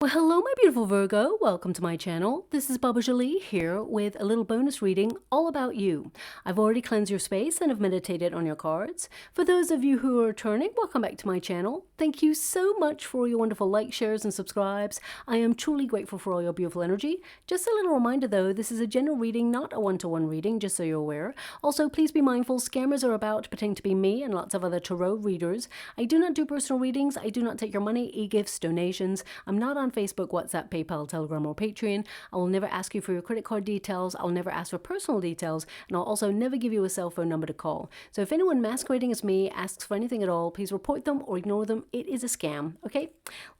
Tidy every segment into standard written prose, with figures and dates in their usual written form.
Well, hello, my beautiful Virgo. Welcome to my channel. This is Baba Jolie here with a little bonus reading all about you. I've already cleansed your space and have meditated on your cards. For those of you who are returning, welcome back to my channel. Thank you so much for your wonderful likes, shares, and subscribes. I am truly grateful for all your beautiful energy. Just a little reminder though, this is a general reading, not a one-to-one reading, just so you're aware. Also, please be mindful, scammers are about pretending to be me and lots of other tarot readers. I do not do personal readings. I do not take your money, e-gifts, donations. I'm not on Facebook, WhatsApp, PayPal, Telegram, or Patreon. I will never ask you for your credit card details. I'll never ask for personal details, and I'll also never give you a cell phone number to call. So if anyone masquerading as me asks for anything at all, please report them or ignore them. It is a scam, okay?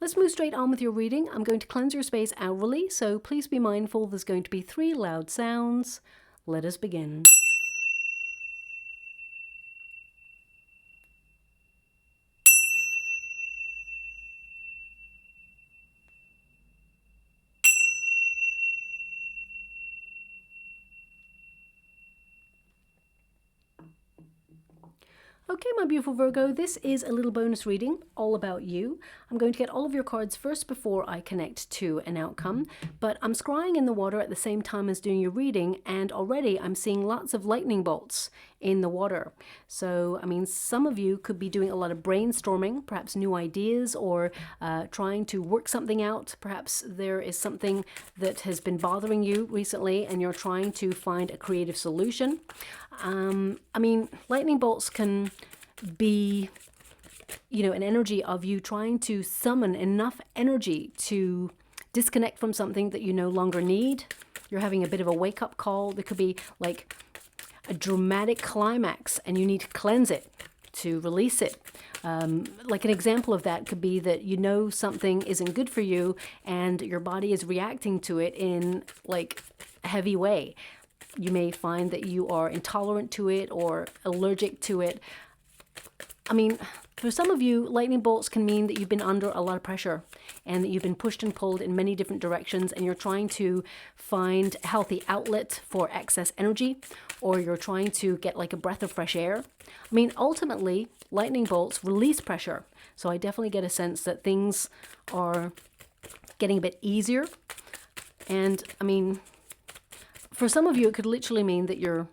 Let's move straight on with your reading. I'm going to cleanse your space outwardly, so please be mindful. There's going to be 3 loud sounds. Let us begin. Okay, my beautiful Virgo, this is a little bonus reading all about you. I'm going to get all of your cards first before I connect to an outcome, but I'm scrying in the water at the same time as doing your reading, and already I'm seeing lots of lightning bolts in the water. So, I mean, some of you could be doing a lot of brainstorming, perhaps new ideas, or trying to work something out. Perhaps there is something that has been bothering you recently and you're trying to find a creative solution. I mean, lightning bolts can be, you know, an energy of you trying to summon enough energy to disconnect from something that you no longer need. You're having a bit of a wake-up call. There could be like a dramatic climax and you need to cleanse it to release it. Like an example of that could be that you know something isn't good for you and your body is reacting to it in like a heavy way. You may find that you are intolerant to it or allergic to it. I mean, for some of you, lightning bolts can mean that you've been under a lot of pressure and that you've been pushed and pulled in many different directions and you're trying to find a healthy outlet for excess energy, or you're trying to get like a breath of fresh air. I mean, ultimately, lightning bolts release pressure. So I definitely get a sense that things are getting a bit easier. And I mean, for some of you, it could literally mean that you're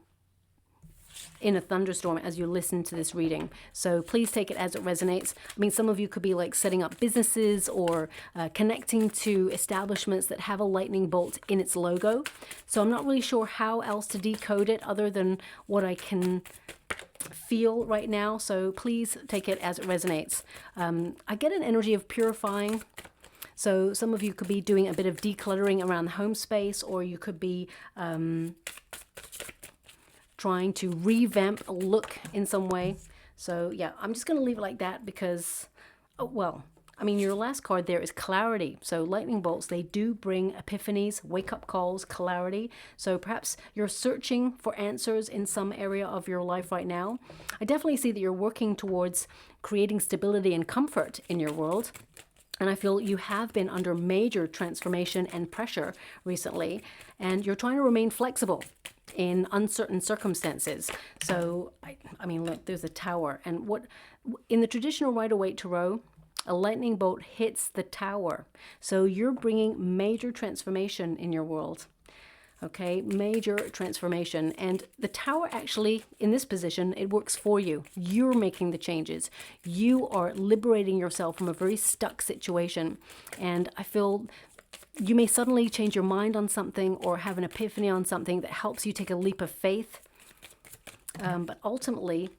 in a thunderstorm as you listen to this reading. So please take it as it resonates. I mean, some of you could be like setting up businesses or connecting to establishments that have a lightning bolt in its logo. So I'm not really sure how else to decode it other than what I can feel right now. So please take it as it resonates. I get an energy of purifying. So some of you could be doing a bit of decluttering around the home space, or you could be trying to revamp a look in some way. So yeah, I'm just going to leave it like that because, oh, well, I mean, your last card there is clarity. So lightning bolts, they do bring epiphanies, wake-up calls, clarity. So perhaps you're searching for answers in some area of your life right now. I definitely see that you're working towards creating stability and comfort in your world. And I feel you have been under major transformation and pressure recently, and you're trying to remain flexible in uncertain circumstances. So, I mean, look, there's a tower. And what in the traditional Rider-Waite Tarot, a lightning bolt hits the tower. So you're bringing major transformation in your world. Okay, major transformation. And the tower actually, in this position, it works for you. You're making the changes. You are liberating yourself from a very stuck situation. And I feel you may suddenly change your mind on something or have an epiphany on something that helps you take a leap of faith. But ultimately,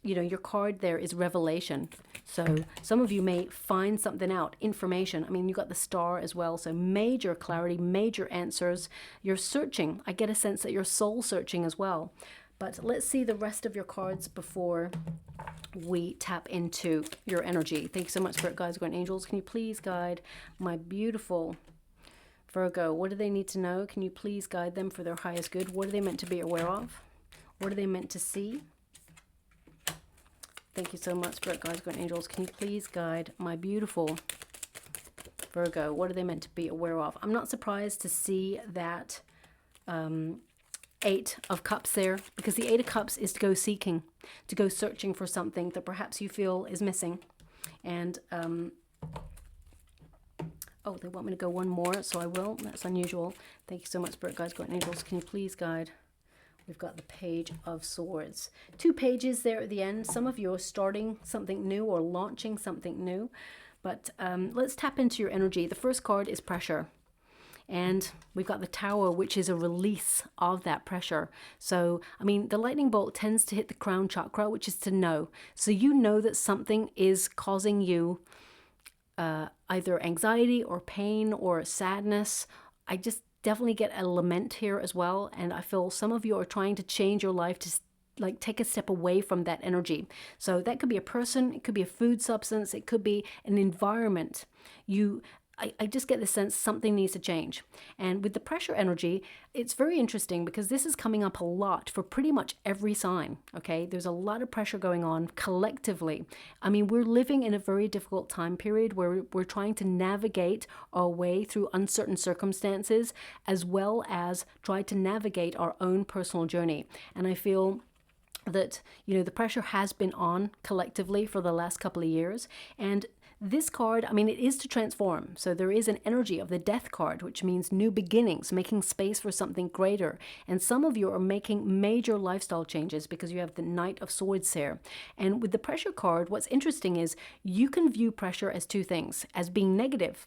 you know, your card there is revelation. So some of you may find something out, information. I mean, you got the star as well. So major clarity, major answers. You're searching. I get a sense that you're soul searching as well. But let's see the rest of your cards before we tap into your energy. Thank you so much, Spirit Guides, Guardian Angels. Can you please guide my beautiful Virgo? What do they need to know? Can you please guide them for their highest good? What are they meant to be aware of? What are they meant to see? Thank you so much, Spirit Guides, Guardian Angels. Can you please guide my beautiful Virgo? What are they meant to be aware of? I'm not surprised to see that 8 of Cups there, because the 8 of Cups is to go seeking, to go searching for something that perhaps you feel is missing. And Oh, they want me to go one more, so I will. That's unusual. Thank you so much, Spirit Guides, Guardian Angels. Can you please guide? We've got the Page of Swords. 2 pages there at the end. Some of you are starting something new or launching something new. But let's tap into your energy. The first card is pressure. And we've got the Tower, which is a release of that pressure. So, I mean, the lightning bolt tends to hit the crown chakra, which is to know. So you know that something is causing you either anxiety or pain or sadness. I just definitely get a lament here as well. And I feel some of you are trying to change your life to like take a step away from that energy. So that could be a person, it could be a food substance, it could be an environment. I just get the sense something needs to change. And with the pressure energy, it's very interesting because this is coming up a lot for pretty much every sign, okay? There's a lot of pressure going on collectively. I mean, we're living in a very difficult time period where we're trying to navigate our way through uncertain circumstances, as well as try to navigate our own personal journey. And I feel that, you know, the pressure has been on collectively for the last couple of years. And this card, I mean, it is to transform. So there is an energy of the Death card, which means new beginnings, making space for something greater. And some of you are making major lifestyle changes because you have the Knight of Swords here. And with the pressure card, what's interesting is you can view pressure as 2 things, as being negative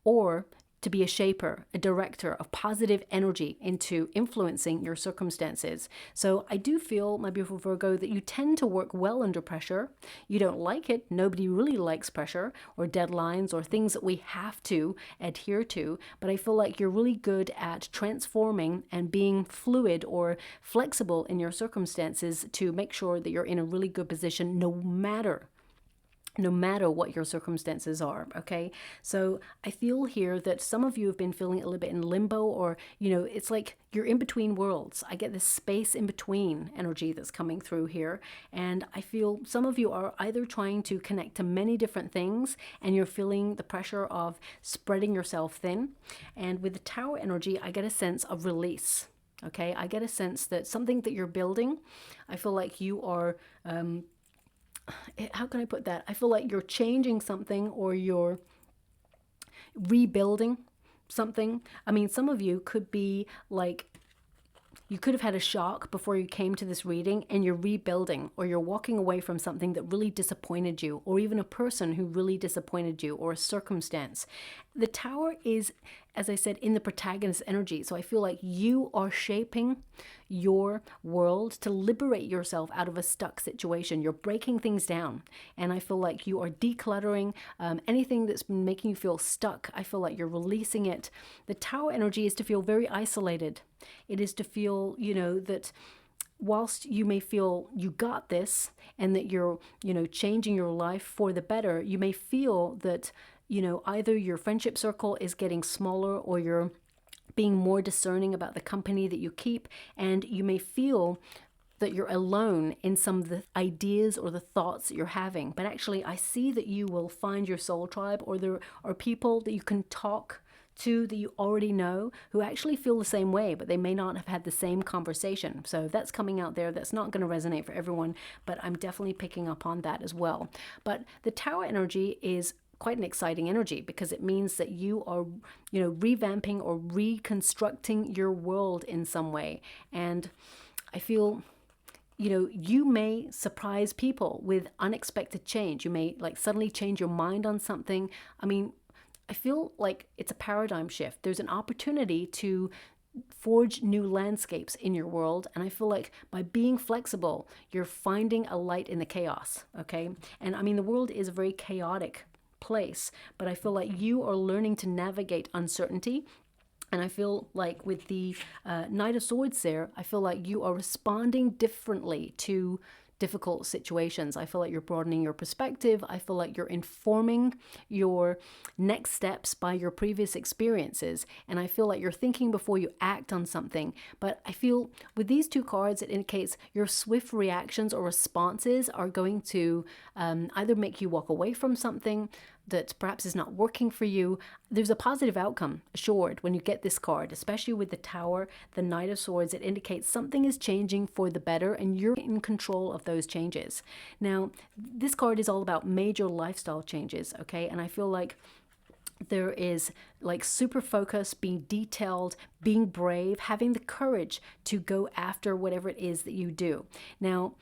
or to be a shaper, a director of positive energy into influencing your circumstances. So I do feel, my beautiful Virgo, that you tend to work well under pressure. You don't like it. Nobody really likes pressure or deadlines or things that we have to adhere to. But I feel like you're really good at transforming and being fluid or flexible in your circumstances to make sure that you're in a really good position no matter what your circumstances are, okay? So I feel here that some of you have been feeling a little bit in limbo, or, you know, it's like you're in between worlds. I get this space in between energy that's coming through here. And I feel some of you are either trying to connect to many different things and you're feeling the pressure of spreading yourself thin. And with the Tower energy, I get a sense of release. Okay, I get a sense that something that you're building, I feel like you are how can I put that? I feel like you're changing something or you're rebuilding something. I mean, some of you could be like, you could have had a shock before you came to this reading and you're rebuilding, or you're walking away from something that really disappointed you, or even a person who really disappointed you, or a circumstance. The Tower is, as I said, in the protagonist energy. So I feel like you are shaping your world to liberate yourself out of a stuck situation. You're breaking things down. And I feel like you are decluttering anything that's been making you feel stuck. I feel like you're releasing it. The Tower energy is to feel very isolated. It is to feel, you know, that whilst you may feel you got this and that you're, you know, changing your life for the better, you may feel that, you know, either your friendship circle is getting smaller or you're being more discerning about the company that you keep, and you may feel that you're alone in some of the ideas or the thoughts that you're having. But actually, I see that you will find your soul tribe, or there are people that you can talk to that you already know who actually feel the same way, but they may not have had the same conversation. So that's coming out there. That's not going to resonate for everyone, but I'm definitely picking up on that as well. But the Tower energy is quite an exciting energy because it means that you are, you know, revamping or reconstructing your world in some way. And I feel, you know, you may surprise people with unexpected change. You may like suddenly change your mind on something. I mean, I feel like it's a paradigm shift. There's an opportunity to forge new landscapes in your world. And I feel like by being flexible, you're finding a light in the chaos, okay? And I mean, the world is a very chaotic place, but I feel like you are learning to navigate uncertainty. And I feel like with the Knight of Swords there, I feel like you are responding differently to difficult situations. I feel like you're broadening your perspective. I feel like you're informing your next steps by your previous experiences. And I feel like you're thinking before you act on something. But I feel with these 2 cards, it indicates your swift reactions or responses are going to either make you walk away from something that perhaps is not working for you. There's a positive outcome assured when you get this card, especially with the Tower, the Knight of Swords. It indicates something is changing for the better and you're in control of those changes. Now, this card is all about major lifestyle changes, okay? And I feel like There is like super focus, being detailed, being brave, having the courage to go after whatever it is that you do. Now,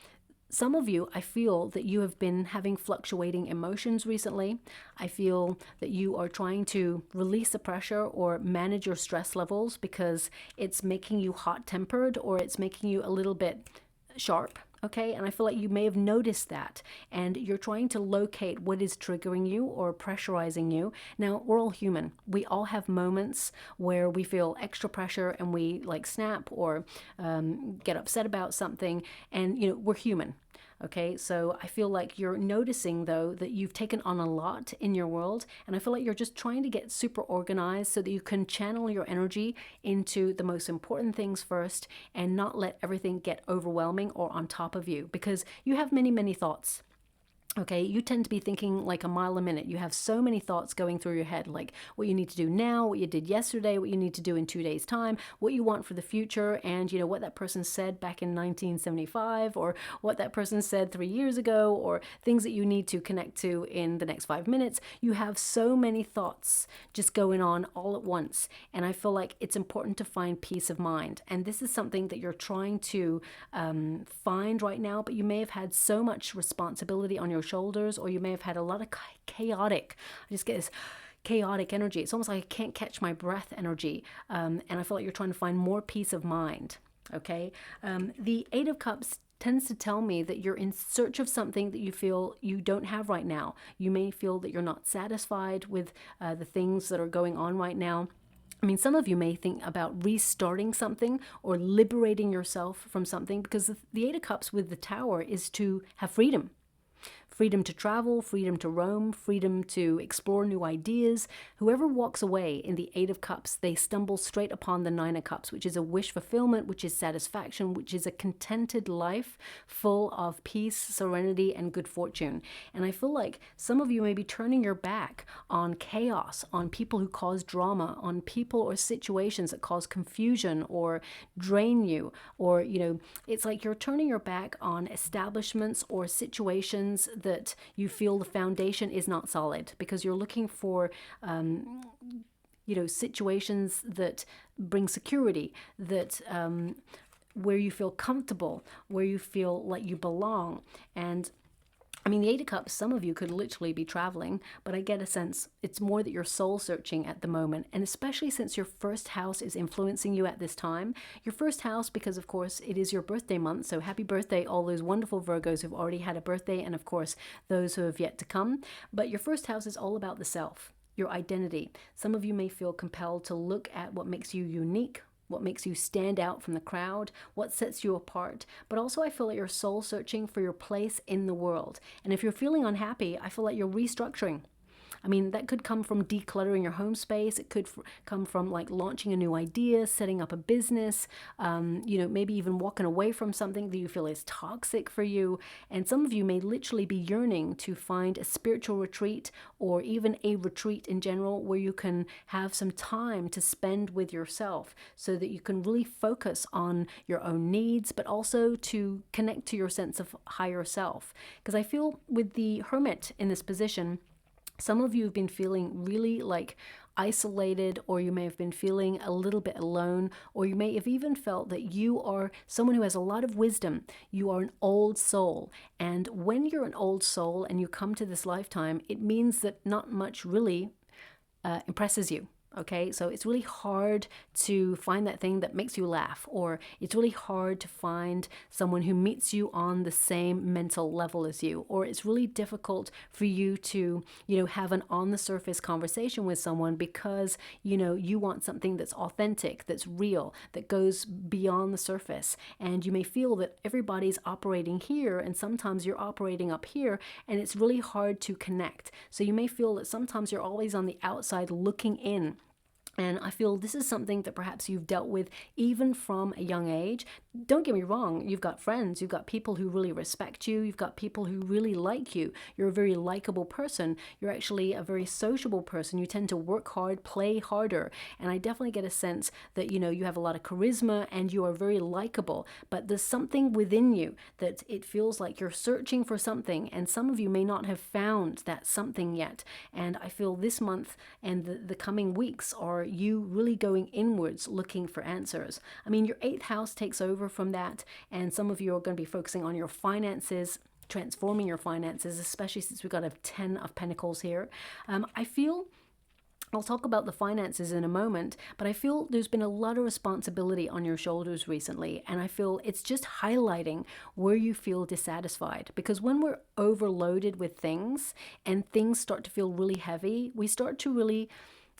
some of you, I feel that you have been having fluctuating emotions recently. I feel that you are trying to release the pressure or manage your stress levels because it's making you hot-tempered or it's making you a little bit sharp. Okay, and I feel like you may have noticed that and you're trying to locate what is triggering you or pressurizing you. Now, we're all human. We all have moments where we feel extra pressure and we like snap or get upset about something, and we're human. Okay, so I feel like you're noticing though that you've taken on a lot in your world, and I feel like you're just trying to get super organized so that you can channel your energy into the most important things first and not let everything get overwhelming or on top of you, because you have many, many thoughts. Okay, you tend to be thinking like a mile a minute. You have so many thoughts going through your head, like what you need to do now, what you did yesterday, what you need to do in 2 days' time, what you want for the future, and what that person said back in 1975, or what that person said 3 years ago, or things that you need to connect to in the next 5 minutes. You have so many thoughts just going on all at once, and I feel like it's important to find peace of mind. And this is something that you're trying to find right now, but you may have had so much responsibility on your shoulders, or you may have had a lot of chaotic, I just get this chaotic energy. It's almost like I can't catch my breath energy, and I feel like you're trying to find more peace of mind. Okay, the Eight of Cups tends to tell me that you're in search of something that you feel you don't have right now. You may feel that you're not satisfied with the things that are going on right now. I mean, some of you may think about restarting something or liberating yourself from something, because the Eight of Cups with the Tower is to have freedom. Freedom to travel, freedom to roam, freedom to explore new ideas. Whoever walks away in the Eight of Cups, they stumble straight upon the Nine of Cups, which is a wish fulfillment, which is satisfaction, which is a contented life full of peace, serenity, and good fortune. And I feel like some of you may be turning your back on chaos, on people who cause drama, on people or situations that cause confusion or drain you. Or, it's like you're turning your back on establishments or situations that you feel the foundation is not solid, because you're looking for situations that bring security, that where you feel comfortable, where you feel like you belong. And I mean, the Eight of Cups, some of you could literally be traveling, but I get a sense it's more that you're soul searching at the moment. And especially since your first house is influencing you at this time. Your first house, because of course it is your birthday month. So happy birthday, all those wonderful Virgos who've already had a birthday, and of course those who have yet to come. But your first house is all about the self, your identity. Some of you may feel compelled to look at what makes you unique, what makes you stand out from the crowd, what sets you apart. But also I feel like you're soul searching for your place in the world. And if you're feeling unhappy, I feel like you're restructuring. I mean, that could come from decluttering your home space. It could come from like launching a new idea, setting up a business, maybe even walking away from something that you feel is toxic for you. And some of you may literally be yearning to find a spiritual retreat, or even a retreat in general, where you can have some time to spend with yourself so that you can really focus on your own needs, but also to connect to your sense of higher self. Because I feel with the Hermit in this position, some of you have been feeling really like isolated, or you may have been feeling a little bit alone, or you may have even felt that you are someone who has a lot of wisdom. You are an old soul. And when you're an old soul and you come to this lifetime, it means that not much really impresses you. Okay, so it's really hard to find that thing that makes you laugh, or it's really hard to find someone who meets you on the same mental level as you, or it's really difficult for you to, have an on the surface conversation with someone, because, you want something that's authentic, that's real, that goes beyond the surface. And you may feel that everybody's operating here, and sometimes you're operating up here, and it's really hard to connect. So you may feel that sometimes you're always on the outside looking in. And I feel this is something that perhaps you've dealt with even from a young age. don't get me wrong, you've got friends, you've got people who really respect you, you've got people who really like you. You're a very likable person. You're actually a very sociable person. You tend to work hard, play harder. And I definitely get a sense that, you know, you have a lot of charisma and you are very likable. But there's something within you that it feels like you're searching for something. And some of you may not have found that something yet. And I feel this month and the coming weeks are you really going inwards looking for answers. I mean, your 8th house takes over from that, and some of you are going to be focusing on your finances, transforming your finances, especially since we've got a 10 of Pentacles here. I feel I'll talk about the finances in a moment, but I feel there's been a lot of responsibility on your shoulders recently, and I feel it's just highlighting where you feel dissatisfied. Because when we're overloaded with things and things start to feel really heavy, we start to really,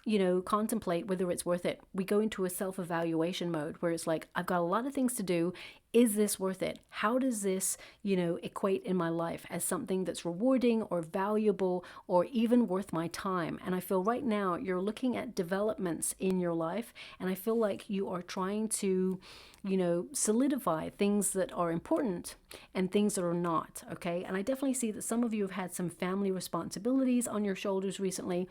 you know, contemplate whether it's worth it. We go into a self-evaluation mode where it's like, I've got a lot of things to do. Is this worth it? How does this, you know, equate in my life as something that's rewarding or valuable or even worth my time? And I feel right now you're looking at developments in your life, and I feel like you are trying to, you know, solidify things that are important and things that are not, okay? And I definitely see that some of you have had some family responsibilities on your shoulders recently.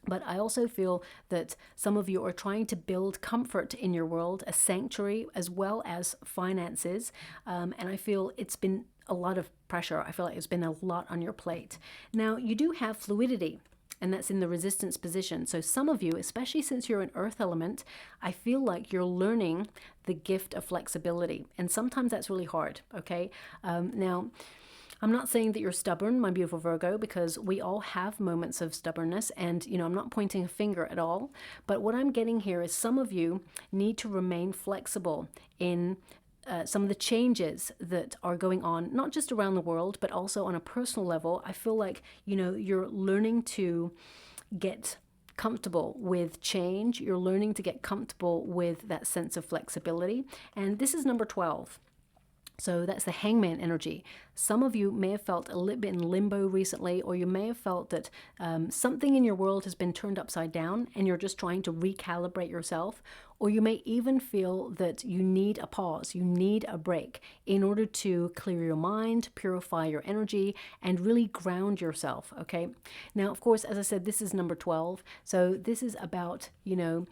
But I also feel that some of you are trying to build comfort in your world, a sanctuary, as well as finances. And I feel it's been a lot of pressure. I feel like it's been a lot on your plate. Now, you do have fluidity, and that's in the resistance position. So some of you, especially since you're an earth element, I feel like you're learning the gift of flexibility. And sometimes that's really hard, okay? Now, I'm not saying that you're stubborn, my beautiful Virgo, because we all have moments of stubbornness, and, you know, I'm not pointing a finger at all. But what I'm getting here is some of you need to remain flexible in some of the changes that are going on, not just around the world, but also on a personal level. I feel like, you know, you're learning to get comfortable with change. You're learning to get comfortable with that sense of flexibility. And this is number 12. So that's the Hangman energy. Some of you may have felt a little bit in limbo recently, or you may have felt that something in your world has been turned upside down and you're just trying to recalibrate yourself. Or you may even feel that you need a pause, you need a break in order to clear your mind, purify your energy, and really ground yourself, okay? Now, of course, as I said, this is number 12. So this is about, you know,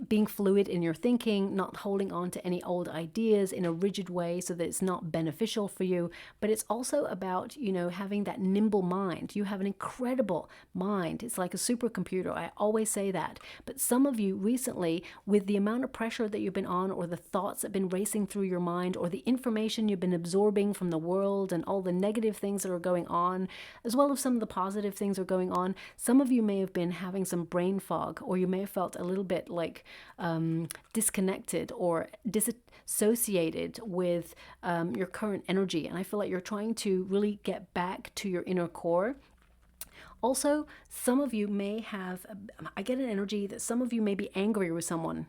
being fluid in your thinking, not holding on to any old ideas in a rigid way so that it's not beneficial for you. But it's also about, you know, having that nimble mind. You have an incredible mind. It's like a supercomputer. I always say that. But some of you recently, with the amount of pressure that you've been on, or the thoughts that have been racing through your mind, or the information you've been absorbing from the world and all the negative things that are going on, as well as some of the positive things that are going on, some of you may have been having some brain fog, or you may have felt a little bit like disconnected or disassociated with your current energy. And I feel like you're trying to really get back to your inner core. Also, some of you may have, I get an energy that some of you may be angry with someone,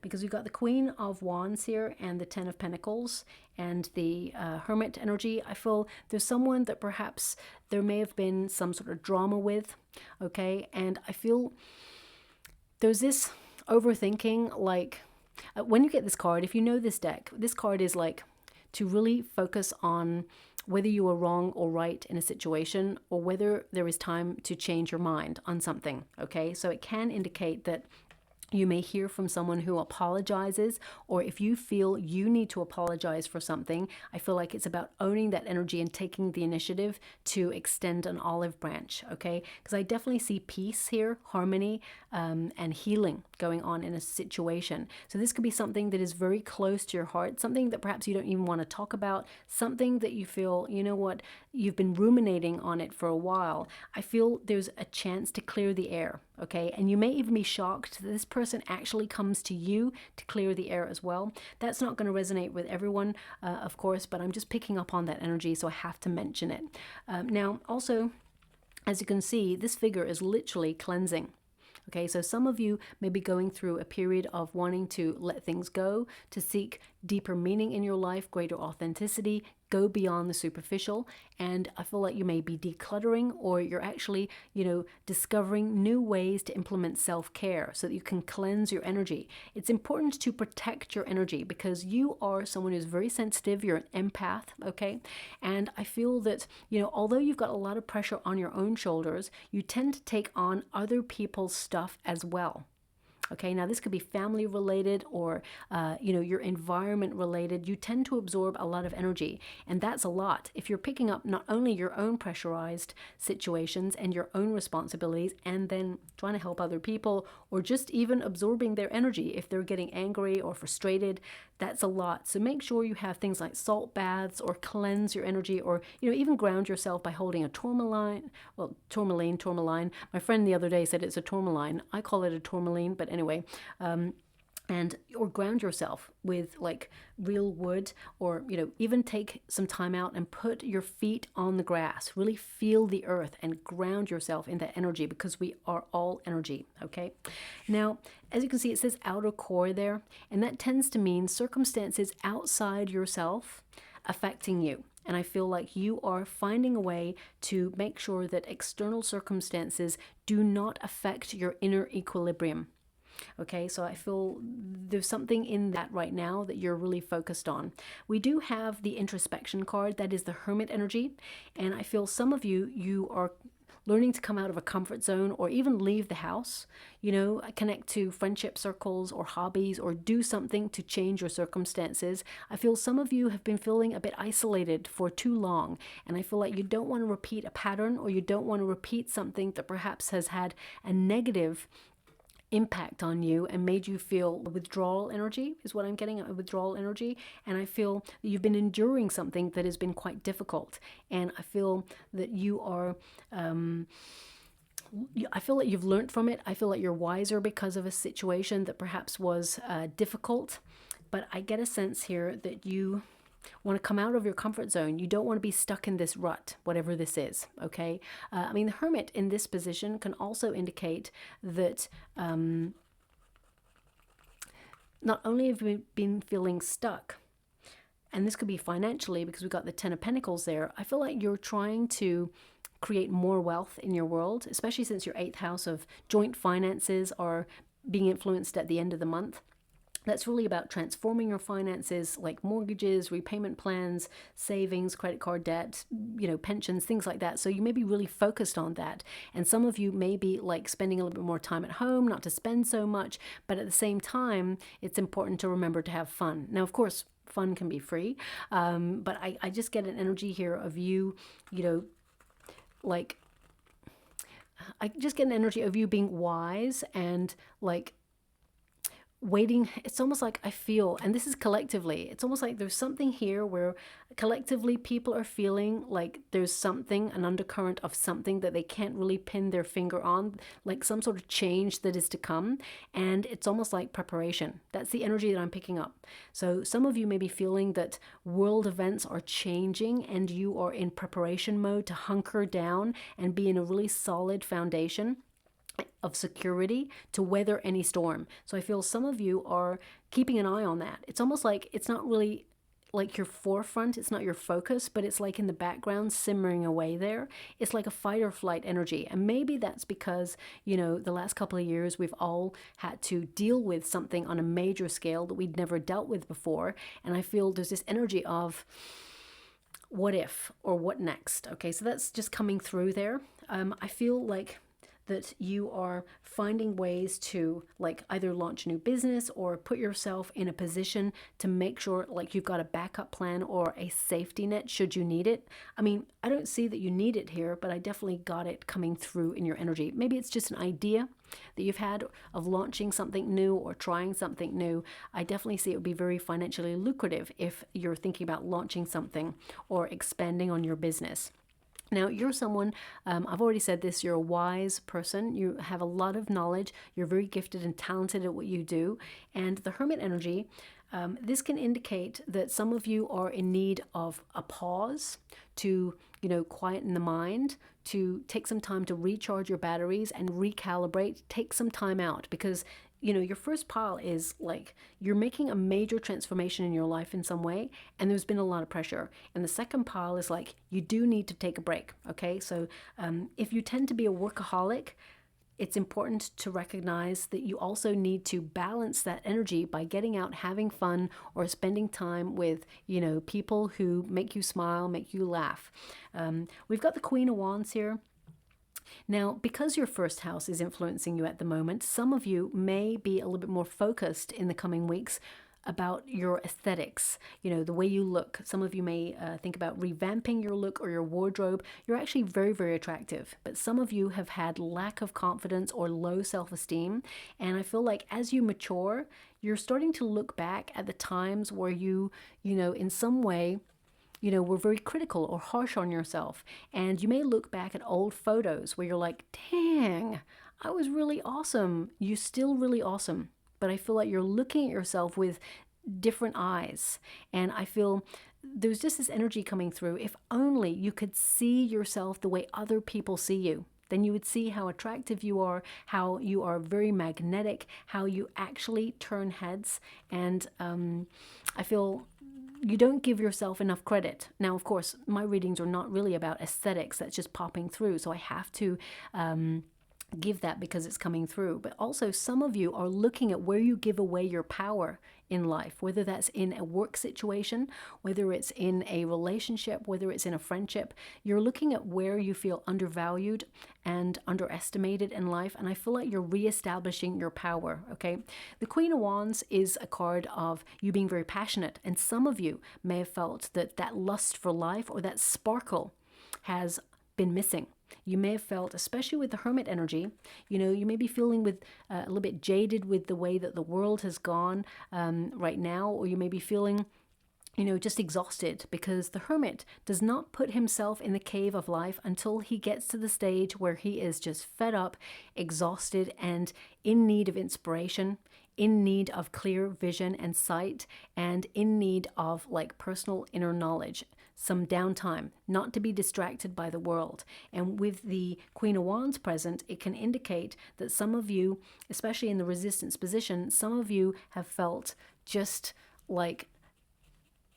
because we've got the Queen of Wands here and the 10 of Pentacles and the Hermit energy. I feel there's someone that perhaps there may have been some sort of drama with, okay? And I feel there's this overthinking, like when you get this card, if you know this deck, this card is like to really focus on whether you are wrong or right in a situation, or whether there is time to change your mind on something, okay? So it can indicate that you may hear from someone who apologizes, or if you feel you need to apologize for something, I feel like it's about owning that energy and taking the initiative to extend an olive branch, okay? Because I definitely see peace here, harmony, and healing going on in a situation. So this could be something that is very close to your heart, something that perhaps you don't even want to talk about, something that you feel, you know what, you've been ruminating on it for a while. I feel there's a chance to clear the air, okay? And you may even be shocked that this person actually comes to you to clear the air as well. That's not going to resonate with everyone, of course, but I'm just picking up on that energy, so I have to mention it. Now, also, as you can see, this figure is literally cleansing. Okay, so some of you may be going through a period of wanting to let things go, to seek deeper meaning in your life, greater authenticity, go beyond the superficial, and I feel like you may be decluttering, or you're actually, discovering new ways to implement self-care so that you can cleanse your energy. It's important to protect your energy because you are someone who's very sensitive. You're an empath, okay? And I feel that, although you've got a lot of pressure on your own shoulders, you tend to take on other people's stuff as well. Okay, now this could be family related or, your environment related. You tend to absorb a lot of energy, and that's a lot. If you're picking up not only your own pressurized situations and your own responsibilities, and then trying to help other people, or just even absorbing their energy if they're getting angry or frustrated, that's a lot. So make sure you have things like salt baths or cleanse your energy, or, even ground yourself by holding a tourmaline. Well, tourmaline. My friend the other day said it's a tourmaline. I call it a tourmaline, but anyway, or ground yourself with like real wood, or even take some time out and put your feet on the grass. Really feel the earth and ground yourself in that energy, because we are all energy. Okay, now as you can see, it says outer core there, and that tends to mean circumstances outside yourself affecting you. And I feel like you are finding a way to make sure that external circumstances do not affect your inner equilibrium. Okay, so I feel there's something in that right now that you're really focused on. We do have the introspection card, that is the Hermit energy. And I feel some of you are learning to come out of a comfort zone, or even leave the house, connect to friendship circles or hobbies, or do something to change your circumstances. I feel some of you have been feeling a bit isolated for too long, and I feel like you don't want to repeat a pattern, or you don't want to repeat something that perhaps has had a negative impact on you and made you feel withdrawal energy, is what I'm getting at, withdrawal energy. And I feel that you've been enduring something that has been quite difficult, and I feel that you are I feel like you've learned from it. I feel like you're wiser because of a situation that perhaps was difficult, but I get a sense here that you want to come out of your comfort zone. You don't want to be stuck in this rut, whatever this is, okay? The Hermit in this position can also indicate that not only have you been feeling stuck, and this could be financially because we've got the Ten of Pentacles there, I feel like you're trying to create more wealth in your world, especially since your 8th house of joint finances are being influenced at the end of the month. That's really about transforming your finances, like mortgages, repayment plans, savings, credit card debt, pensions, things like that. So you may be really focused on that. And some of you may be like spending a little bit more time at home, not to spend so much, but at the same time, it's important to remember to have fun. Now, of course, fun can be free, but I just get an energy here of you, I just get an energy of you being wise and like waiting. It's almost like I feel, and this is collectively, it's almost like there's something here where collectively people are feeling like there's something, an undercurrent of something that they can't really pin their finger on, like some sort of change that is to come, and it's almost like preparation. That's the energy that I'm picking up. So some of you may be feeling that world events are changing and you are in preparation mode to hunker down and be in a really solid foundation of security to weather any storm. So I feel some of you are keeping an eye on that. It's almost like it's not really like your forefront, it's not your focus, but it's like in the background simmering away there. It's like a fight or flight energy. And maybe that's because, the last couple of years we've all had to deal with something on a major scale that we'd never dealt with before. And I feel there's this energy of what if or what next. Okay, so that's just coming through there. I feel like that you are finding ways to like either launch a new business or put yourself in a position to make sure like you've got a backup plan or a safety net should you need it. I don't see that you need it here, but I definitely got it coming through in your energy. Maybe it's just an idea that you've had of launching something new or trying something new. I definitely see it would be very financially lucrative if you're thinking about launching something or expanding on your business. Now, you're someone, I've already said this, you're a wise person. You have a lot of knowledge. You're very gifted and talented at what you do. And the Hermit energy, this can indicate that some of you are in need of a pause to, quieten the mind, to take some time to recharge your batteries and recalibrate. Take some time out, because your first pile is like you're making a major transformation in your life in some way, and there's been a lot of pressure. And the second pile is like you do need to take a break. Okay, so if you tend to be a workaholic, it's important to recognize that you also need to balance that energy by getting out, having fun, or spending time with, people who make you smile, make you laugh. We've got the Queen of Wands here. Now, because your first house is influencing you at the moment, some of you may be a little bit more focused in the coming weeks about your aesthetics, the way you look. Some of you may think about revamping your look or your wardrobe. You're actually very, very attractive, but some of you have had lack of confidence or low self-esteem. And I feel like as you mature, you're starting to look back at the times where you in some way, were very critical or harsh on yourself. And you may look back at old photos where you're like, dang, I was really awesome. You're still really awesome. But I feel like you're looking at yourself with different eyes. And I feel there's just this energy coming through. If only you could see yourself the way other people see you, then you would see how attractive you are, how you are very magnetic, how you actually turn heads. And I feel you don't give yourself enough credit. Now, of course, my readings are not really about aesthetics. That's just popping through. So I have to give that because it's coming through. But also some of you are looking at where you give away your power in life, whether that's in a work situation, whether it's in a relationship, whether it's in a friendship. You're looking at where you feel undervalued and underestimated in life, and I feel like you're reestablishing your power. Okay, the Queen of Wands is a card of you being very passionate, and some of you may have felt that lust for life or that sparkle has been missing. You may have felt, especially with the Hermit energy, you may be feeling with a little bit jaded with the way that the world has gone right now, or you may be feeling, just exhausted because the Hermit does not put himself in the cave of life until he gets to the stage where he is just fed up, exhausted, and in need of inspiration, in need of clear vision and sight, and in need of like personal inner knowledge. Some downtime, not to be distracted by the world. And with the Queen of Wands present, it can indicate that some of you, especially in the resistance position, some of you have felt just like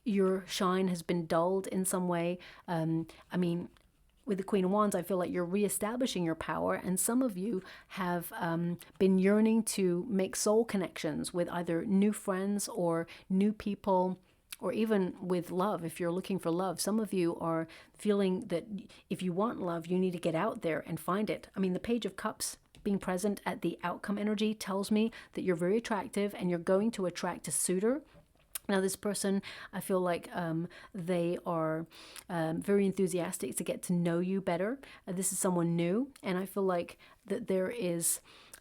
your shine has been dulled in some way. With the Queen of Wands, I feel like you're reestablishing your power, and some of you have been yearning to make soul connections with either new friends or new people, or even with love. If you're looking for love, some of you are feeling that if you want love, you need to get out there and find it. The Page of Cups being present at the outcome energy tells me that you're very attractive and you're going to attract a suitor. Now, this person, I feel like they are very enthusiastic to get to know you better. This is someone new, and I feel like that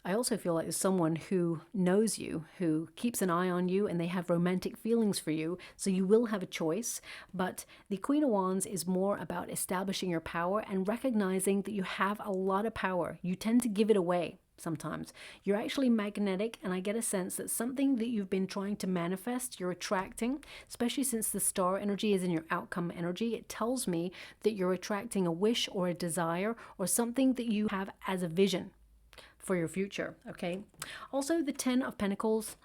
I also feel like there's someone who knows you, who keeps an eye on you, and they have romantic feelings for you, so you will have a choice. But the Queen of Wands is more about establishing your power and recognizing that you have a lot of power. You tend to give it away. Sometimes you're actually magnetic, and I get a sense that something that you've been trying to manifest, you're attracting, especially since the star energy is in your outcome energy. It tells me that you're attracting a wish or a desire or something that you have as a vision for your future. Okay, also the Ten of Pentacles,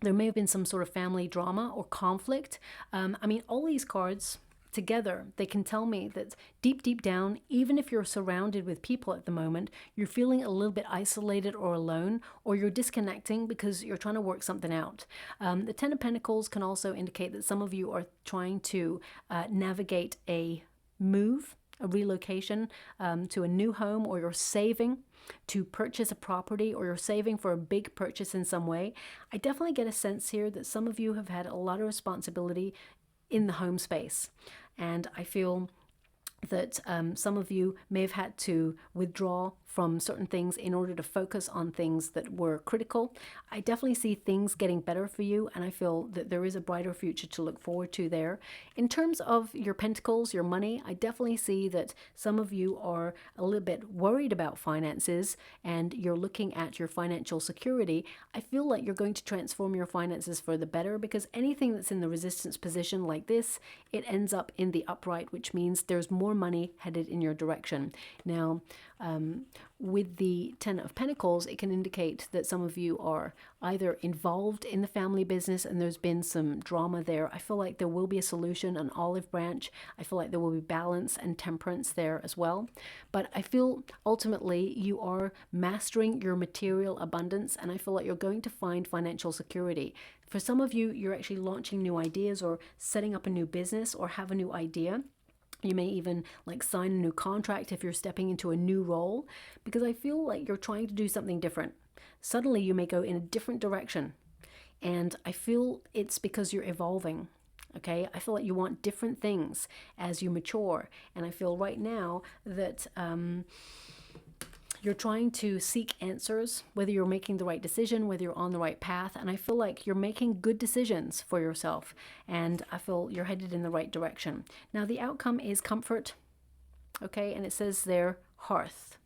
there may have been some sort of family drama or conflict. All these cards together, they can tell me that deep down, even if you're surrounded with people at the moment, you're feeling a little bit isolated or alone, or you're disconnecting because you're trying to work something out. The Ten of Pentacles can also indicate that some of you are trying to navigate a move, a relocation to a new home, or you're saving to purchase a property, or you're saving for a big purchase in some way. I definitely get a sense here that some of you have had a lot of responsibility in the home space. And I feel that some of you may have had to withdraw from certain things in order to focus on things that were critical. I definitely see things getting better for you, and I feel that there is a brighter future to look forward to there. In terms of your pentacles, your money, I definitely see that some of you are a little bit worried about finances and you're looking at your financial security. I feel like you're going to transform your finances for the better, because anything that's in the resistance position like this, it ends up in the upright, which means there's more more money headed in your direction. Now, with the Ten of Pentacles, it can indicate that some of you are either involved in the family business and there's been some drama there. I feel like there will be a solution, an olive branch. I feel like there will be balance and temperance there as well. But I feel ultimately you are mastering your material abundance, and I feel like you're going to find financial security. For some of you, you're actually launching new ideas or setting up a new business or have a new idea. You may even like sign a new contract if you're stepping into a new role, because I feel like you're trying to do something different. Suddenly you may go in a different direction, and I feel it's because you're evolving. Okay, I feel like you want different things as you mature, and I feel right now that you're trying to seek answers, whether you're making the right decision, whether you're on the right path. And I feel like you're making good decisions for yourself. And I feel you're headed in the right direction. Now, the outcome is comfort. Okay, and it says there, hearth.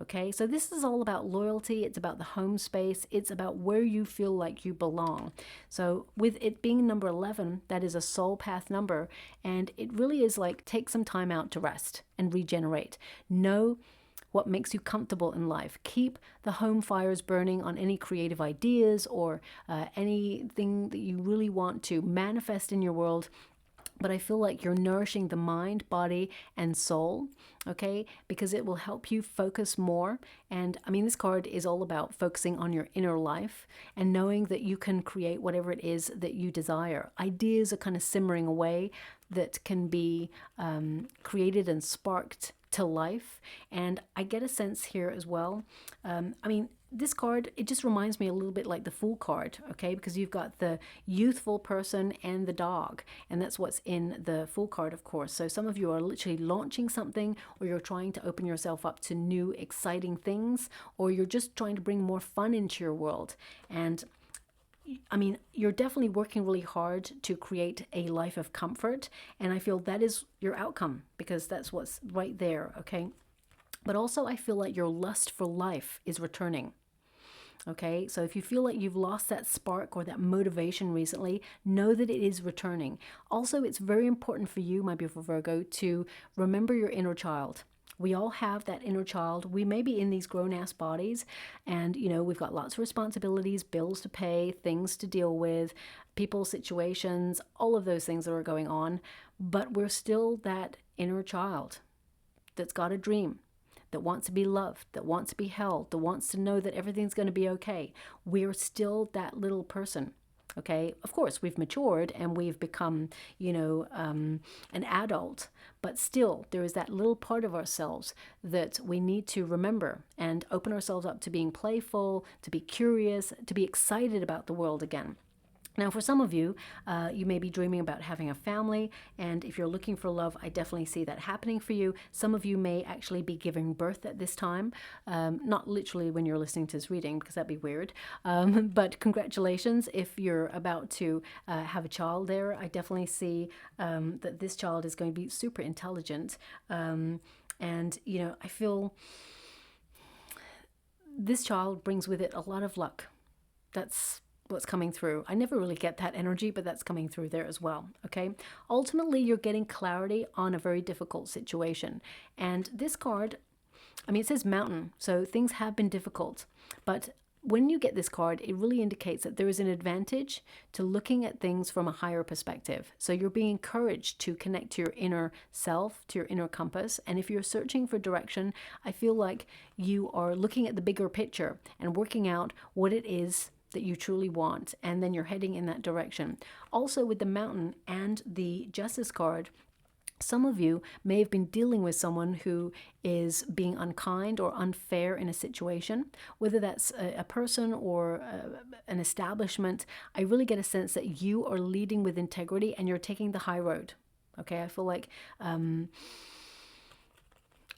Okay, so this is all about loyalty. It's about the home space. It's about where you feel like you belong. So with it being number 11, that is a soul path number. And it really is like, take some time out to rest and regenerate. Know what makes you comfortable in life. Keep the home fires burning on any creative ideas or anything that you really want to manifest in your world. But I feel like you're nourishing the mind, body, and soul, okay? Because it will help you focus more. And I mean, this card is all about focusing on your inner life and knowing that you can create whatever it is that you desire. Ideas are kind of simmering away that can be created and sparked to life. And I get a sense here as well. I mean, this card, it just reminds me a little bit like the Fool card, okay? Because you've got the youthful person and the dog, and that's what's in the Fool card, of course. So some of you are literally launching something, or you're trying to open yourself up to new, exciting things, or you're just trying to bring more fun into your world. And I mean, you're definitely working really hard to create a life of comfort, and I feel that is your outcome, because that's what's right there, okay? But also I feel like your lust for life is returning. Okay, so if you feel like you've lost that spark or that motivation recently, know that it is returning. Also, it's very important for you, my beautiful Virgo, to remember your inner child. We all have that inner child. We may be in these grown-ass bodies, and you know, we've got lots of responsibilities, bills to pay, things to deal with, people, situations, all of those things that are going on, but we're still that inner child that's got a dream, that wants to be loved, that wants to be held, that wants to know that everything's going to be okay. We're still that little person, okay? Of course, we've matured and we've become, you know, an adult, but still there is that little part of ourselves that we need to remember and open ourselves up to being playful, to be curious, to be excited about the world again. Now, for some of you, you may be dreaming about having a family, and if you're looking for love, I definitely see that happening for you. Some of you may actually be giving birth at this time, not literally when you're listening to this reading, because that'd be weird, but congratulations if you're about to have a child there. I definitely see that this child is going to be super intelligent, and, you know, I feel this child brings with it a lot of luck. That's what's coming through. I never really get that energy, but that's coming through there as well, okay? Ultimately, you're getting clarity on a very difficult situation. And this card, I mean, it says mountain, so things have been difficult. But when you get this card, it really indicates that there is an advantage to looking at things from a higher perspective. So you're being encouraged to connect to your inner self, to your inner compass. And if you're searching for direction, I feel like you are looking at the bigger picture and working out what it is that you truly want, and then you're heading in that direction. Also, with the mountain and the justice card, some of you may have been dealing with someone who is being unkind or unfair in a situation, whether that's a person or an establishment. I really get a sense that you are leading with integrity and you're taking the high road. Okay, I feel like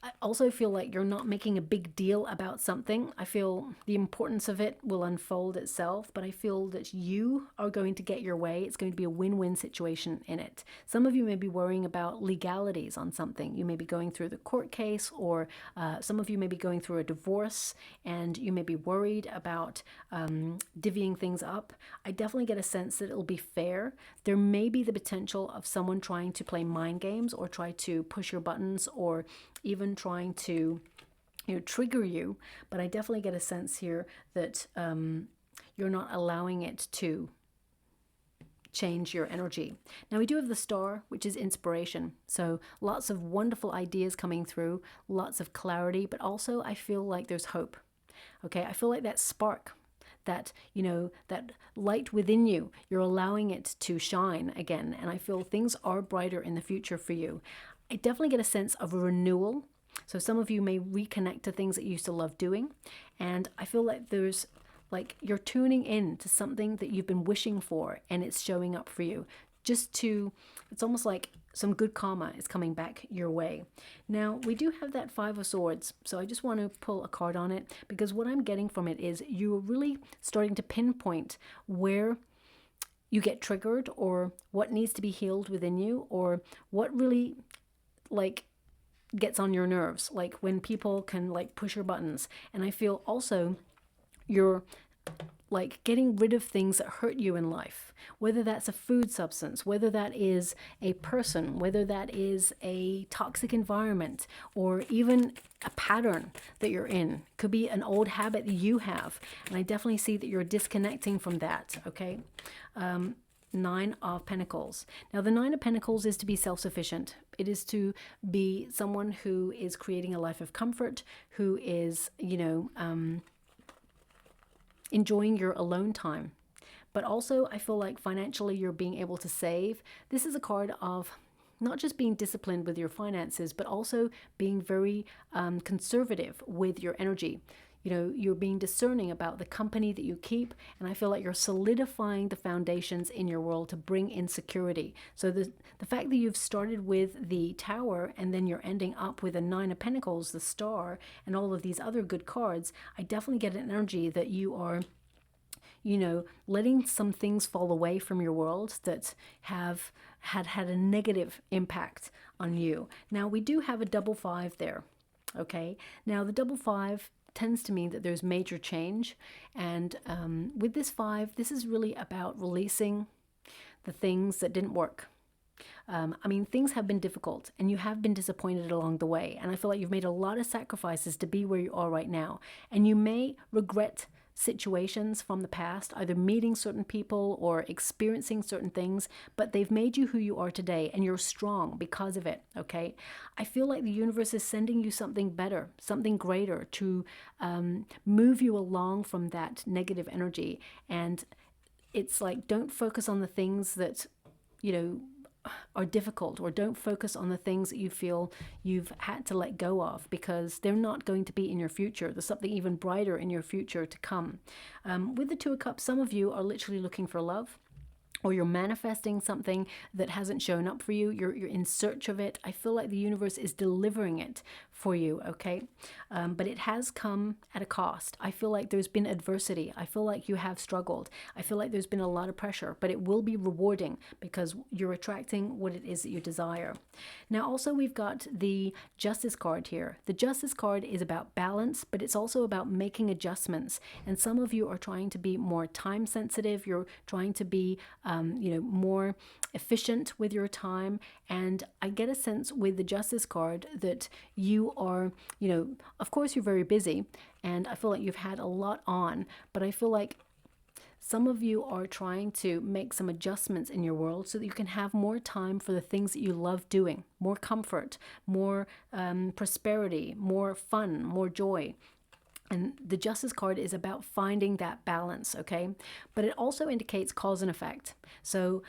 I also feel like you're not making a big deal about something. I feel the importance of it will unfold itself, but I feel that you are going to get your way. It's going to be a win-win situation in it. Some of you may be worrying about legalities on something. You may be going through the court case, or some of you may be going through a divorce, and you may be worried about divvying things up. I definitely get a sense that it'll be fair. There may be the potential of someone trying to play mind games or try to push your buttons, or even trying to, trigger you, but I definitely get a sense here that you're not allowing it to change your energy. Now we do have the star, which is inspiration. So lots of wonderful ideas coming through, lots of clarity, but also I feel like there's hope. Okay, I feel like that spark, that, that light within you, you're allowing it to shine again. And I feel things are brighter in the future for you. I definitely get a sense of a renewal. So some of you may reconnect to things that you used to love doing. And I feel like there's you're tuning in to something that you've been wishing for, and it's showing up for you. It's almost like some good karma is coming back your way. Now, we do have that Five of Swords, so I just want to pull a card on it, because what I'm getting from it is you're really starting to pinpoint where you get triggered, or what needs to be healed within you, or what really gets on your nerves, like when people can push your buttons. And I feel also you're getting rid of things that hurt you in life, whether that's a food substance, whether that is a person, whether that is a toxic environment, or even a pattern that you're in. Could be an old habit that you have, and I definitely see that you're disconnecting from that. Okay. Nine of Pentacles. Now the Nine of Pentacles is to be self-sufficient. It is to be someone who is creating a life of comfort, who is, enjoying your alone time. But also I feel like financially you're being able to save. This is a card of not just being disciplined with your finances, but also being very conservative with your energy. You're being discerning about the company that you keep, and I feel like you're solidifying the foundations in your world to bring in security. So the fact that you've started with the Tower, and then you're ending up with a Nine of Pentacles, the Star, and all of these other good cards, I definitely get an energy that you are, letting some things fall away from your world that have had a negative impact on you. Now we do have a double five there. Okay, now the double five tends to mean that there's major change, and with this five, this is really about releasing the things that didn't work. Things have been difficult, and you have been disappointed along the way, and I feel like you've made a lot of sacrifices to be where you are right now, and you may regret situations from the past, either meeting certain people or experiencing certain things, but they've made you who you are today, and you're strong because of it. Okay, I feel like the universe is sending you something better, something greater, to move you along from that negative energy. And it's don't focus on the things that are difficult, or don't focus on the things that you feel you've had to let go of, because they're not going to be in your future. There's something even brighter in your future to come. With the Two of Cups, some of you are literally looking for love, or you're manifesting something that hasn't shown up for you. You're in search of it. I feel like the universe is delivering it for you, okay? But it has come at a cost. I feel like there's been adversity. I feel like you have struggled. I feel like there's been a lot of pressure, but it will be rewarding because you're attracting what it is that you desire. Now, also, we've got the Justice card here. The Justice card is about balance, but it's also about making adjustments. And some of you are trying to be more time sensitive. You're trying to be more efficient with your time. And I get a sense with the Justice card that you are, of course you're very busy, and I feel like you've had a lot on, but I feel like some of you are trying to make some adjustments in your world so that you can have more time for the things that you love doing, more comfort, more prosperity, more fun, more joy. And the Justice card is about finding that balance, okay? But it also indicates cause and effect. So,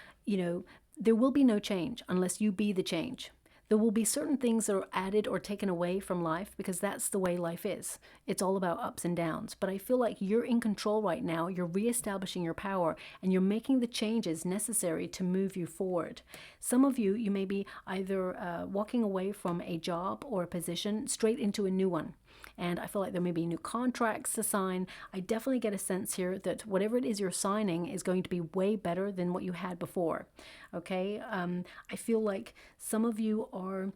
there will be no change unless you be the change. There will be certain things that are added or taken away from life because that's the way life is. It's all about ups and downs. But I feel like you're in control right now. You're reestablishing your power and you're making the changes necessary to move you forward. Some of you, you may be either walking away from a job or a position straight into a new one. And I feel like there may be new contracts to sign. I definitely get a sense here that whatever it is you're signing is going to be way better than what you had before. Okay, I feel like some of you are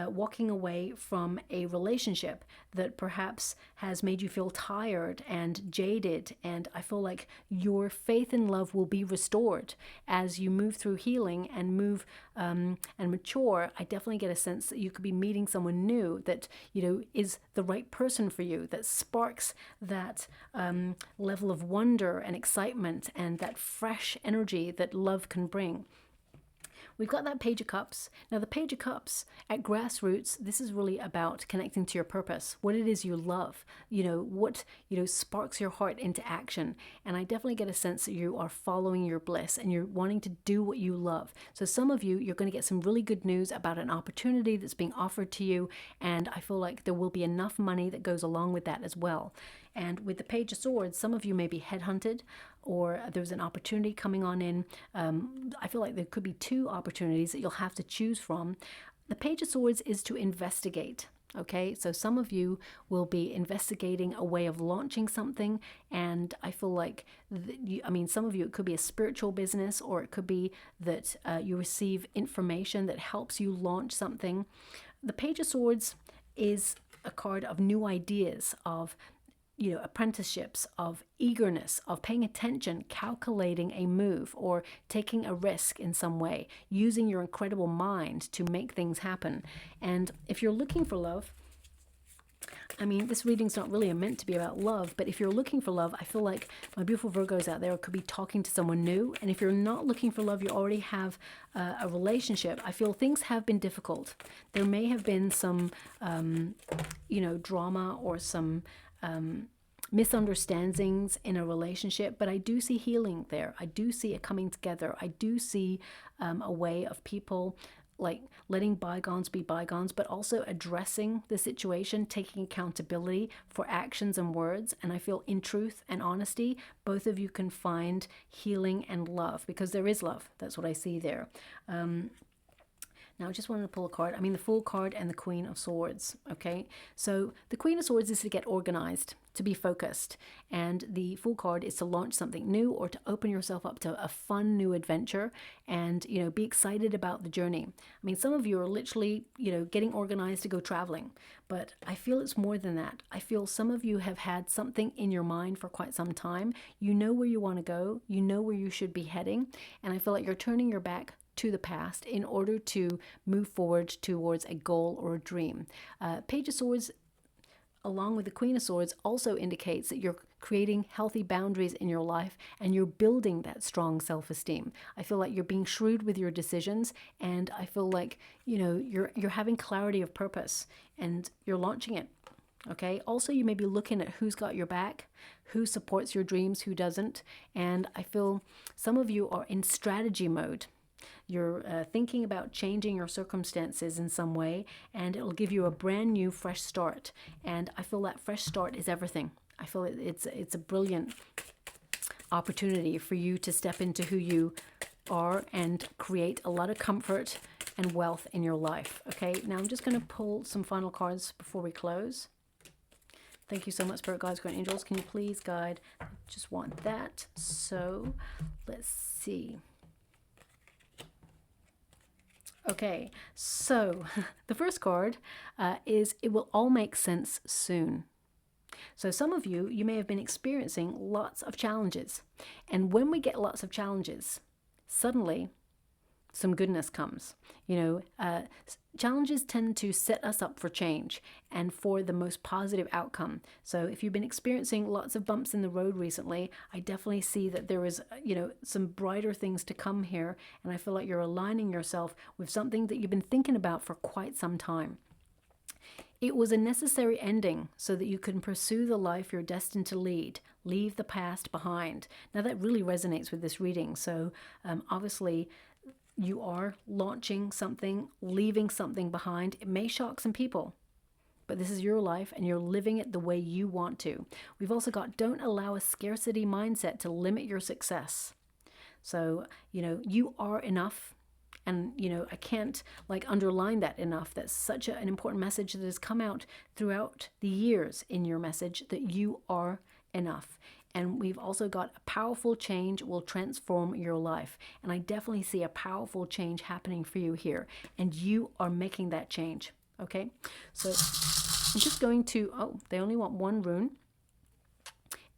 walking away from a relationship that perhaps has made you feel tired and jaded, and I feel like your faith in love will be restored as you move through healing and move and mature. I definitely get a sense that you could be meeting someone new that, you know, is the right person for you, that sparks that level of wonder and excitement and that fresh energy that love can bring. We've got that Page of Cups. Now, the Page of Cups at grassroots, this is really about connecting to your purpose, what it is you love, you know, what, you know, sparks your heart into action. And I definitely get a sense that you are following your bliss and you're wanting to do what you love. So some of you, you're going to get some really good news about an opportunity that's being offered to you. And I feel like there will be enough money that goes along with that as well. And with the Page of Swords, some of you may be headhunted, or there's an opportunity coming on in. I feel like there could be two opportunities that you'll have to choose from. The Page of Swords is to investigate. Okay, so some of you will be investigating a way of launching something, and I feel like, some of you, it could be a spiritual business, or it could be that you receive information that helps you launch something. The Page of Swords is a card of new ideas, of apprenticeships, of eagerness, of paying attention, calculating a move, or taking a risk in some way, using your incredible mind to make things happen. And if you're looking for love, this reading's not really meant to be about love, but if you're looking for love, I feel like my beautiful Virgos out there could be talking to someone new. And if you're not looking for love, you already have a relationship. I feel things have been difficult. There may have been some, drama or some misunderstandings in a relationship, but I do see healing there. I do see it coming together. I do see a way of people like letting bygones be bygones, but also addressing the situation, taking accountability for actions and words. And I feel in truth and honesty, both of you can find healing and love, because there is love. That's what I see there. Now, I just wanted to pull a card. The Fool card and the Queen of Swords, okay? So the Queen of Swords is to get organized, to be focused. And the Fool card is to launch something new, or to open yourself up to a fun new adventure and, be excited about the journey. Some of you are literally, getting organized to go traveling. But I feel it's more than that. I feel some of you have had something in your mind for quite some time. You know where you want to go. You know where you should be heading. And I feel like you're turning your back to the past in order to move forward towards a goal or a dream. Page of Swords, along with the Queen of Swords, also indicates that you're creating healthy boundaries in your life and you're building that strong self-esteem. I feel like you're being shrewd with your decisions, and I feel like, you're having clarity of purpose and you're launching it. Okay. Also, you may be looking at who's got your back, who supports your dreams, who doesn't. And I feel some of you are in strategy mode. You're thinking about changing your circumstances in some way, and it'll give you a brand new fresh start. And I feel that fresh start is everything. I feel it's a brilliant opportunity for you to step into who you are and create a lot of comfort and wealth in your life. Okay, now I'm just going to pull some final cards before we close. Thank you so much, Spirit Guides, Guardian Angels. Can you please guide? I just want that. So let's see. Okay, so the first card is It Will All Make Sense Soon. So some of you, you may have been experiencing lots of challenges. And when we get lots of challenges, suddenly some goodness comes. Challenges tend to set us up for change and for the most positive outcome. So if you've been experiencing lots of bumps in the road recently, I definitely see that there is, some brighter things to come here. And I feel like you're aligning yourself with something that you've been thinking about for quite some time. It was a necessary ending so that you can pursue the life you're destined to lead. Leave the past behind. Now that really resonates with this reading. So obviously, you are launching something, leaving something behind. It may shock some people, but this is your life and you're living it the way you want to. We've also got, don't allow a scarcity mindset to limit your success. So, you are enough. And, I can't underline that enough. That's such an important message that has come out throughout the years in your message, that you are enough. And we've also got a powerful change will transform your life. And I definitely see a powerful change happening for you here. And you are making that change. Okay. So I'm just going to, they only want one rune.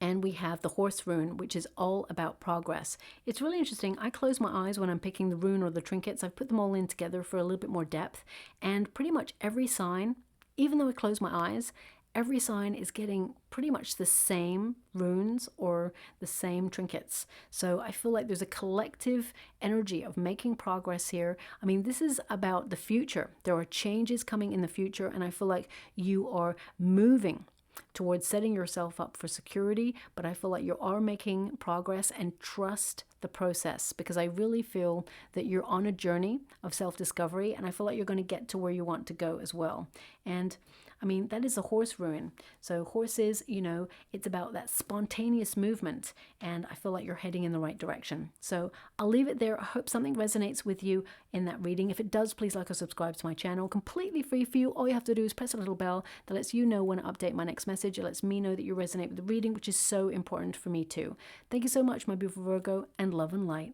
And we have the horse rune, which is all about progress. It's really interesting. I close my eyes when I'm picking the rune or the trinkets. I've put them all in together for a little bit more depth. And pretty much every sign, even though I close my eyes, every sign is getting pretty much the same runes or the same trinkets. So I feel like there's a collective energy of making progress here. I mean, this is about the future. There are changes coming in the future, and I feel like you are moving towards setting yourself up for security, but I feel like you are making progress, and trust the process, because I really feel that you're on a journey of self-discovery, and I feel like you're going to get to where you want to go as well. And I mean, that is a horse rune. So horses, it's about that spontaneous movement, and I feel like you're heading in the right direction. So I'll leave it there. I hope something resonates with you in that reading. If it does, please like or subscribe to my channel. Completely free for you. All you have to do is press a little bell that lets you know when I update my next message. It lets me know that you resonate with the reading, which is so important for me too. Thank you so much, my beautiful Virgo, and love and light.